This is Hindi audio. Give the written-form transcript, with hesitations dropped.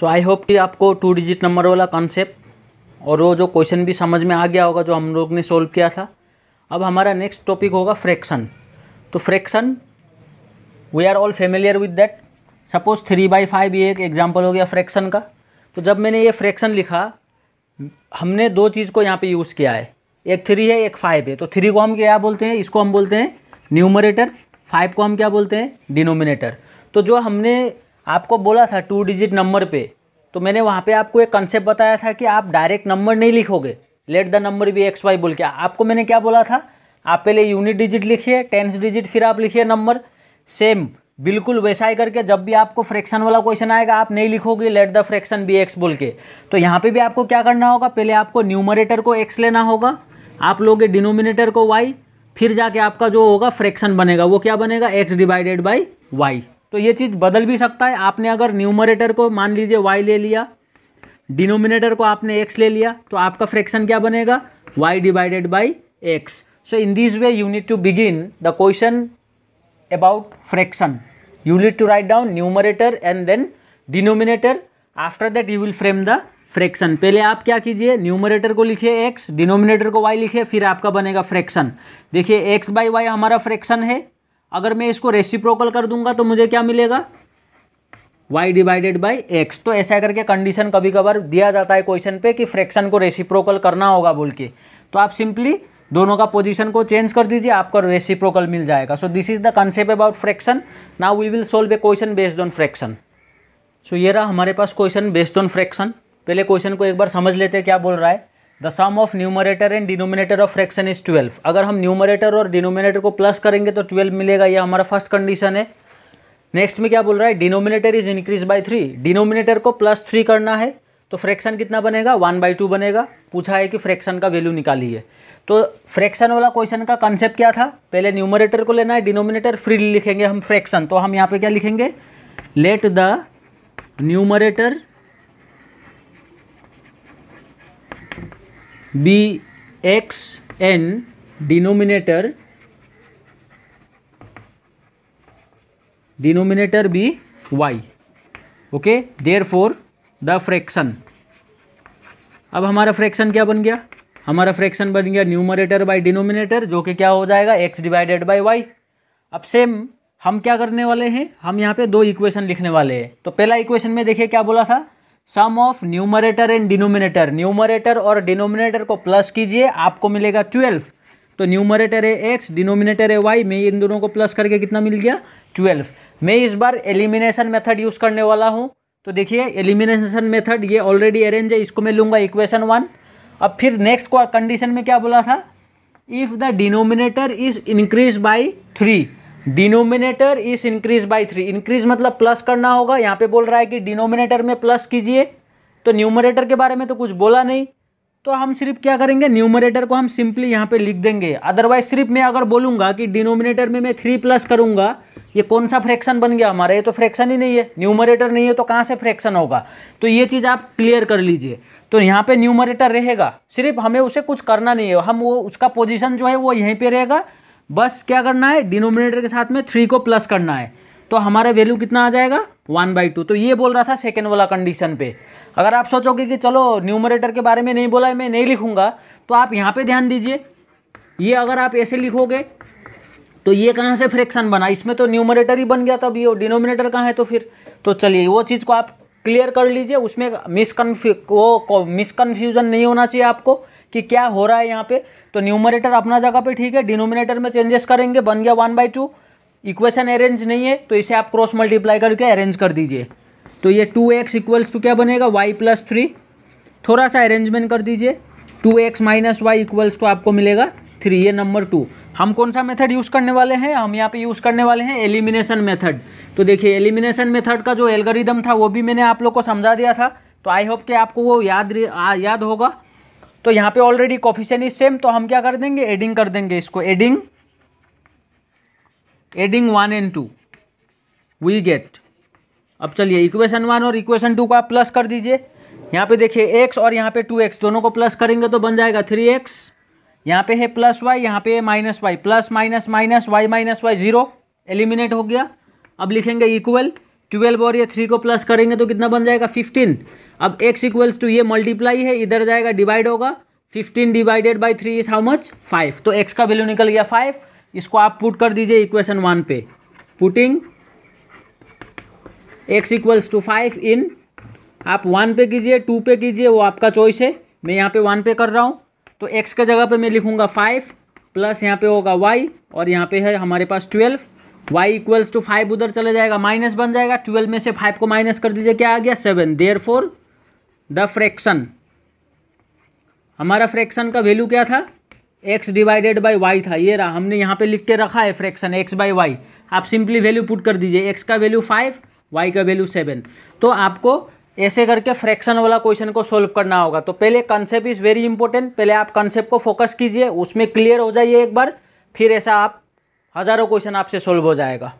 सो आई होप कि आपको 2 डिजिट नंबर वाला कॉन्सेप्ट और वो जो क्वेश्चन भी समझ में आ गया होगा जो हम लोग ने सोल्व किया था। अब हमारा नेक्स्ट टॉपिक होगा फ्रैक्शन। तो fraction we are all familiar with that. Suppose 3/5 ये एक एग्जांपल हो गया फ्रैक्शन का। तो जब मैंने ये फ्रैक्शन लिखा, हमने दो चीज़ को यहाँ पे यूज़ किया है, एक 3 है एक 5 है। तो 3 को हम क्या बोलते हैं, इसको हम बोलते हैं न्यूमरेटर, 5 को हम क्या बोलते हैं, डिनोमिनेटर। तो जो हमने आपको बोला था 2 डिजिट नंबर पे, तो मैंने वहाँ पे आपको एक कंसेप्ट बताया था कि आप डायरेक्ट नंबर नहीं लिखोगे, let the number be XY बोल के। आपको मैंने क्या बोला था, आप पहले यूनिट डिजिट लिखिए, 10th डिजिट, फिर आप लिखिए नंबर। सेम बिल्कुल वैसा ही करके जब भी आपको फ्रैक्शन वाला क्वेश्चन आएगा, आप नहीं लिखोगे let the fraction be x बोल के। तो यहाँ पे भी आपको क्या करना होगा, पहले आपको न्यूमरेटर को x लेना होगा, आप लोगे डिनोमिनेटर को y, फिर जाके आपका जो होगा फ्रैक्शन बनेगा वो क्या बनेगा, x डिवाइडेड बाई y। तो ये चीज़ बदल भी सकता है। आपने अगर न्यूमरेटर को मान लीजिए y ले लिया, डिनोमिनेटर को आपने x ले लिया, तो आपका फ्रैक्शन क्या बनेगा, y divided by x। So in this way you need to begin the question about fraction. You need to write down numerator and then denominator. After that you will frame the fraction. पहले आप क्या कीजिए, न्यूमरेटर को लिखिए x, डिनोमिनेटर को y लिखिए, फिर आपका बनेगा फ्रैक्शन। देखिए x बाई वाई हमारा फ्रैक्शन है। अगर मैं इसको रेसिप्रोकल कर दूंगा तो मुझे क्या मिलेगा, y डिवाइडेड बाई x। तो ऐसा करके कंडीशन कभी कभार दिया जाता है क्वेश्चन पे कि फ्रैक्शन को रेसिप्रोकल करना होगा बोल के। तो आप सिंपली दोनों का पोजीशन को चेंज कर दीजिए, आपको रेसिप्रोकल मिल जाएगा। So this is the concept about fraction. Now we will solve a question based on fraction. So ये रहा हमारे पास क्वेश्चन बेस्ड ऑन फ्रैक्शन। पहले क्वेश्चन को एक बार समझ लेते हैं क्या बोल रहा है। The sum of numerator and denominator of fraction is 12। अगर हम न्यूमरेटर और डिनोमिनेटर को प्लस करेंगे तो 12 मिलेगा, ये हमारा फर्स्ट कंडीशन है। नेक्स्ट में क्या बोल रहा है, denominator is increase by 3। Denominator को +3 करना है तो फ्रैक्शन कितना बनेगा, 1/2 बनेगा। पूछा है कि फ्रैक्शन का वैल्यू निकालिए। तो फ्रैक्शन वाला क्वेश्चन का कंसेप्ट क्या था, पहले न्यूमरेटर को लेना है, डिनोमिनेटर, फिर लिखेंगे हम फ्रैक्शन। तो हम यहाँ पे क्या लिखेंगे, let the numerator be x and denominator be y। Okay, therefore the fraction. अब हमारा फ्रैक्शन क्या बन गया, हमारा फ्रैक्शन बन गया न्यूमरेटर बाय डिनोमिनेटर, जो कि क्या हो जाएगा, x डिवाइडेड बाय y। अब सेम हम क्या करने वाले हैं, हम यहाँ पे दो इक्वेशन लिखने वाले हैं। तो पहला इक्वेशन में देखिए क्या बोला था, sum of numerator and denominator. Numerator और डिनोमिनेटर को प्लस कीजिए, आपको मिलेगा 12। तो न्यूमरेटर है x, डिनोमिनेटर है y, मैं इन दोनों को प्लस करके कितना मिल गया, 12। मैं इस बार एलिमिनेशन मेथड यूज़ करने वाला हूँ। तो देखिए एलिमिनेशन मेथड ये ऑलरेडी अरेंज है, इसको मैं लूँगा इक्वेशन 1। अब फिर नेक्स्ट को कंडीशन में क्या बोला था, if the denominator is increase by 3। Denominator is increase by 3, increase मतलब प्लस करना होगा। यहाँ पे बोल रहा है कि डिनोमिनेटर में प्लस कीजिए, तो न्यूमरेटर के बारे में तो कुछ बोला नहीं, तो हम सिर्फ क्या करेंगे, न्यूमरेटर को हम सिंपली यहाँ पे लिख देंगे। अदरवाइज सिर्फ मैं अगर बोलूँगा कि डिनोमिनेटर में मैं 3 प्लस करूँगा, ये कौन सा फ्रैक्शन बन गया हमारा, ये तो फ्रैक्शन ही नहीं है, न्यूमरेटर नहीं है तो कहाँ से फ्रैक्शन होगा। तो ये चीज़ आप क्लियर कर लीजिए। तो यहाँ पे न्यूमरेटर रहेगा, सिर्फ हमें उसे कुछ करना नहीं है, हम वो उसका पोजीशन जो है वो यहीं पे रहेगा। बस क्या करना है, डिनोमिनेटर के साथ में 3 को प्लस करना है, तो हमारा वैल्यू कितना आ जाएगा, 1/2। तो ये बोल रहा था सेकेंड वाला कंडीशन पे। अगर आप सोचोगे कि चलो न्यूमरेटर के बारे में नहीं बोला है, मैं नहीं लिखूंगा, तो आप यहाँ पे ध्यान दीजिए। ये अगर आप ऐसे लिखोगे तो ये कहाँ से फ्रैक्शन बना, इसमें तो न्यूमरेटर ही बन गया, तब ये डिनोमिनेटर कहाँ है। तो फिर तो चलिए वो चीज़ को आप क्लियर कर लीजिए, उसमें मिसकन्फ्यूजन नहीं होना चाहिए आपको कि क्या हो रहा है यहाँ पे। तो न्यूमरेटर अपना जगह पे ठीक है, डिनोमिनेटर में चेंजेस करेंगे, बन गया 1/2। इक्वेशन अरेंज नहीं है तो इसे आप क्रॉस मल्टीप्लाई करके अरेंज कर दीजिए। तो ये 2x इक्वल्स टू क्या बनेगा, y + 3। थोड़ा सा अरेंजमेंट कर दीजिए, 2x - y इक्वल्स टू आपको मिलेगा 3, ये नंबर 2। हम कौन सा मेथड यूज़ करने वाले हैं, हम यहाँ पे यूज़ करने वाले हैं एलिमिनेशन मेथड। तो देखिए एलिमिनेशन मेथड का जो एल्गोरिदम था वो भी मैंने आप लोग को समझा दिया था, तो आई होप कि आपको वो याद होगा। तो यहाँ पे ऑलरेडी कोफिशिएंट इज सेम, तो हम क्या कर देंगे, एडिंग कर देंगे इसको, एडिंग 1 and 2 वी गेट। अब चलिए इक्वेशन 1 और इक्वेशन 2 को आप प्लस कर दीजिए। यहाँ पे देखिए x और यहाँ पे 2x दोनों को प्लस करेंगे तो बन जाएगा 3x। यहाँ पे है +y, यहाँ पे है -y, plus minus minus y - y 0, eliminate हो गया। अब लिखेंगे इक्वल, 12 और ये 3 को प्लस करेंगे तो कितना बन जाएगा 15। अब x इक्वल्स टू ये मल्टीप्लाई है, इधर जाएगा डिवाइड होगा, 15 divided by 3 is how much 5। तो x का वैल्यू निकल गया 5। इसको आप पुट कर दीजिए इक्वेशन 1 पे, पुटिंग x इक्वल्स टू 5 इन, आप 1 पे कीजिए 2 पे कीजिए, वो आपका चॉइस है। मैं यहाँ पे 1 पे कर रहा हूँ, तो x के जगह पे मैं लिखूंगा 5 प्लस यहाँ पे होगा y और यहाँ पे है हमारे पास 12। y इक्वल्स टू 5 उधर चले जाएगा, माइनस बन जाएगा, 12 में से 5 को माइनस कर दीजिए, क्या आ गया 7। देयरफॉर द फ्रैक्शन, हमारा फ्रैक्शन का वैल्यू क्या था, x डिवाइडेड बाई वाई था, ये रहा, हमने यहाँ पे लिख के रखा है फ्रैक्शन x बाई वाई। आप सिंपली वैल्यू पुट कर दीजिए, x का वैल्यू 5, y का वैल्यू 7। तो आपको ऐसे करके फ्रैक्शन वाला क्वेश्चन को सोल्व करना होगा। तो पहले कंसेप्ट इज़ वेरी इंपॉर्टेंट, पहले आप कंसेप्ट को फोकस कीजिए, उसमें क्लियर हो जाइए एक बार, फिर ऐसा आप हज़ारों क्वेश्चन आपसे सोल्व हो जाएगा।